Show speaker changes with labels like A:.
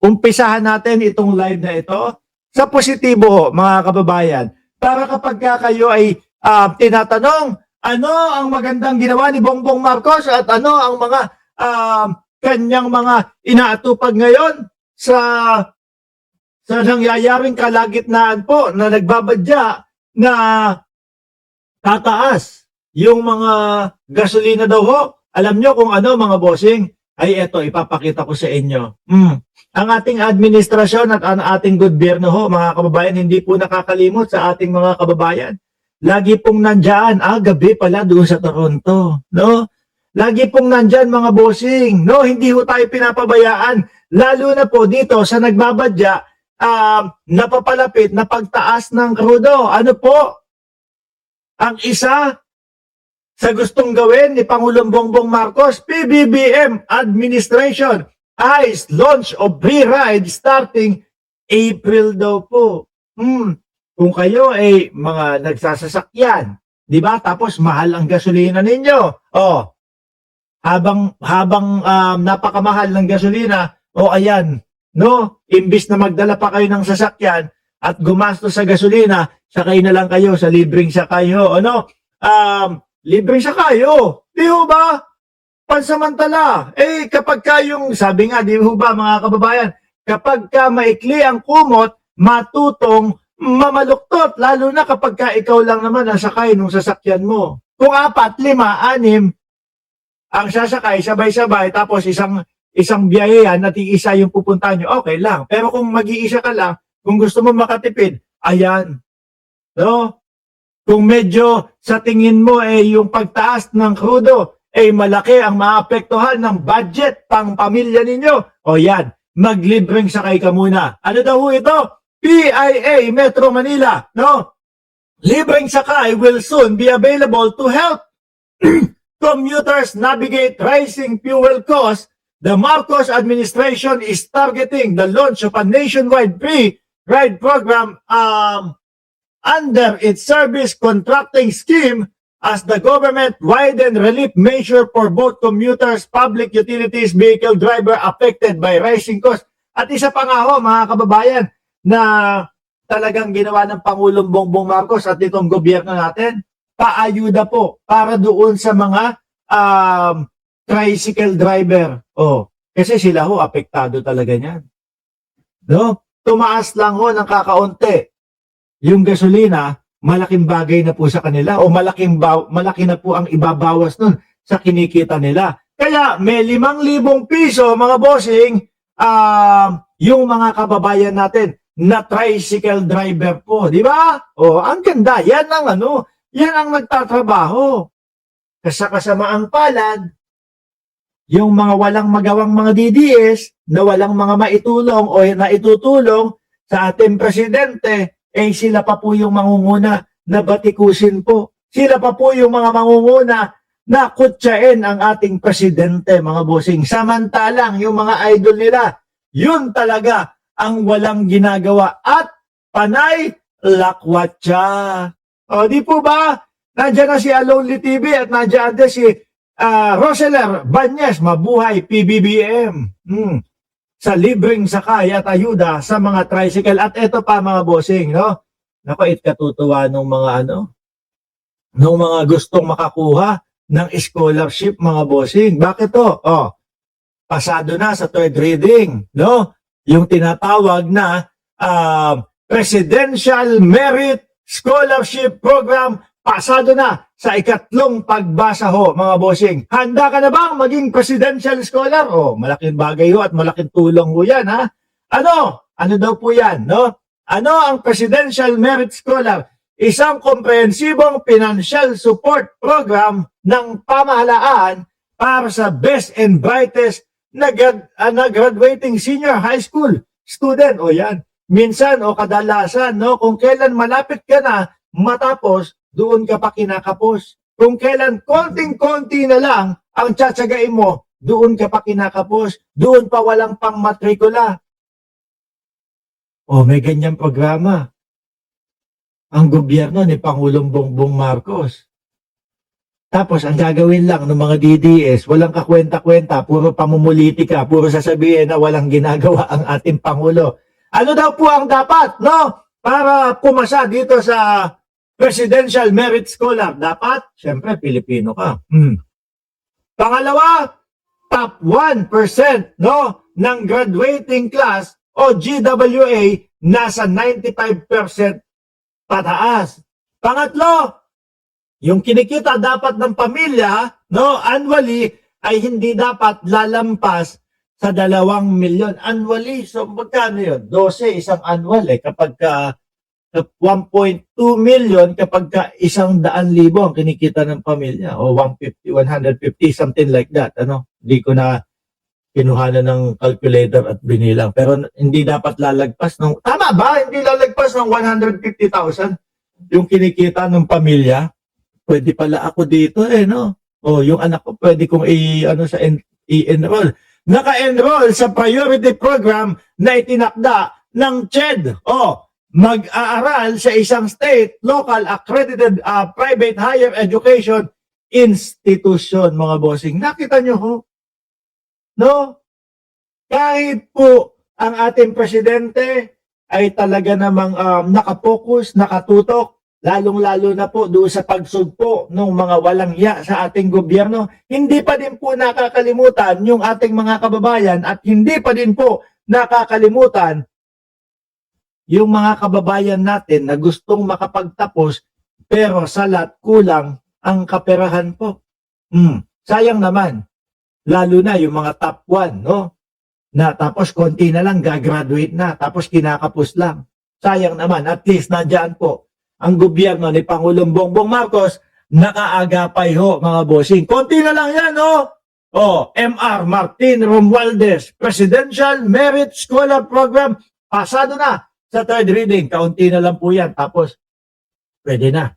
A: umpisahan natin itong live na ito sa positibo ho, mga kababayan. Para kapag kayo ay tinatanong, ano ang magandang ginawa ni Bongbong Marcos at ano ang mga kanyang mga inaatupag ngayon sa nangyayaring kalagitnaan po na nagbabadya na tataas yung mga gasolina daw ho. Alam nyo kung ano mga bossing? Ay eto, ipapakita ko sa inyo. Ang ating administrasyon at ang ating gobyerno ho, mga kababayan, hindi po nakakalimot sa ating mga kababayan. Lagi pong nandyan, gabi pala doon sa Toronto, no? Lagi pong nandyan mga bossing, no? Hindi ho tayo pinapabayaan. Lalo na po dito sa nagbabadya, napapalapit na pagtaas ng krudo. Ano po? Ang isa sa gustong gawin ni Pangulong Bongbong Marcos, PBBM administration, eyes launch of free ride starting April daw po. Kung kayo ay mga nagsasasakyan, di ba? Tapos mahal ang gasolina ninyo. Habang napakamahal ng gasolina, ayan, no? Imbis na magdala pa kayo ng sasakyan at gumastos sa gasolina, sakay na lang kayo sa libreng sakay ho. Libreng sakay ho. Di ho ba? Pansamantala. Kapag kayong, sabi nga, di ho ba mga kababayan, kapag ka maikli ang kumot, matutong mamaluktot, lalo na kapag ka ikaw lang naman nasakay nung sasakyan mo. Kung 4, 5, 6 ang sasakay, sabay-sabay, tapos isang biyahe yan, at isa yung pupuntahan nyo, okay lang. Pero kung mag-iisa ka lang, kung gusto mo makatipid, ayan. No? Kung medyo sa tingin mo yung pagtaas ng krudo, malaki ang maapektuhan ng budget pang pamilya ninyo, yan, maglibreng sakay ka muna. Ano daw ito? PIA Metro Manila, no? Libreng sakay will soon be available to help commuters navigate rising fuel costs. The Marcos administration is targeting the launch of a nationwide free ride program under its service contracting scheme as the government widen relief measure for both commuters, public utilities, vehicle driver affected by rising costs. At isa pa nga ho, mga kababayan, na talagang ginawa ng Pangulong Bongbong Marcos at itong gobyerno natin, paayuda po para doon sa mga tricycle driver. Kasi sila ho, apektado talaga niyan. No? Tumaas lang ho ng kakaunti yung gasolina, malaking bagay na po sa kanila o malaki na po ang ibabawas nun sa kinikita nila. Kaya may 5,000 piso mga bossing yung mga kababayan natin na tricycle driver po, di ba? Ang ganda. Yan ang nagtatrabaho. Sa kasamaang palad, yung mga walang magawang mga DDS na walang mga maitulong o naitutulong sa ating presidente, sila pa po yung mangunguna na batikusin po. Sila pa po yung mga mangunguna na kutsain ang ating presidente, mga bossing. Samantalang yung mga idol nila, yun talaga ang walang ginagawa at panay lakwatsa. Di po ba? Nandiyan na si Alonly TV at nandiyan din si Roseler Banyes, mabuhay PBBM. Sa libreng sakay at ayuda sa mga tricycle. At ito pa mga bossing, no? Katutuwa nung mga gustong makakuha ng scholarship mga bossing. Bakit to? Pasado na sa 3rd reading, no? Yung tinatawag na Presidential Merit Scholarship Program, pasado na sa 2nd pagbasa ho, mga bossing. Handa ka na bang maging presidential scholar? Malaking bagay ho at malaking tulong ho yan, ha? Ano daw po yan, no? Ano ang Presidential Merit Scholar? Isang komprehensibong financial support program ng pamahalaan para sa best and brightest na graduating senior high school student. Yan. Minsan kadalasan, no, kung kailan malapit ka na matapos, doon ka pa kinakapos. Kung kailan konting-konti na lang ang tsatsagain mo, doon ka pa kinakapos. Doon pa walang pang matrikula. May ganyang programa ang gobyerno ni Pangulong Bongbong Marcos. Tapos, ang gagawin lang ng mga DDS, walang kakwenta-kwenta, puro pamumulitika, puro sasabihin na walang ginagawa ang ating Pangulo. Ano daw po ang dapat, no? Para pumasa dito sa Presidential Merit Scholar. Dapat, syempre, Pilipino ka. Pangalawa, top 1%, no, ng graduating class o GWA nasa 95% pataas. Pangatlo, yung kinikita dapat ng pamilya, no, annually, ay hindi dapat lalampas sa 2 milyon. Annually, so magkano yun? 12 isang annual kapag 1.2 million kapag 100,000 ang kinikita ng pamilya o 150, 150, something like that. Ano? Hindi ko na kinuhanan ng calculator at binilang. Pero hindi dapat lalagpas ng, tama ba? Hindi lalagpas ng 150,000 yung kinikita ng pamilya. Pwede pala ako dito no? O yung anak ko pwede kong i-enroll. Naka-enroll sa priority program na itinakda ng CHED. O mag-aaral sa isang state, local, accredited private higher education institution, mga bossing. Nakita nyo ho? No? Kahit po ang ating presidente ay talaga namang nakapokus, nakatutok, lalong-lalo na po doon sa pagsugpo ng mga walang hiya sa ating gobyerno, hindi pa din po nakakalimutan yung ating mga kababayan at hindi pa din po nakakalimutan yung mga kababayan natin na gustong makapagtapos pero salat kulang ang kaperahan po. Sayang naman. Lalo na yung mga top 1, no? Na tapos konti na lang gagraduate na, tapos kinakapos lang. Sayang naman, at least nandyan po ang gobyerno ni Pangulong Bongbong Marcos, nakaagapay ho, mga bossing. Konti na lang yan, no? MR Martin Romualdez, Presidential Merit Scholar Program, pasado na sa third reading. Kaunti na lang po yan, tapos pwede na.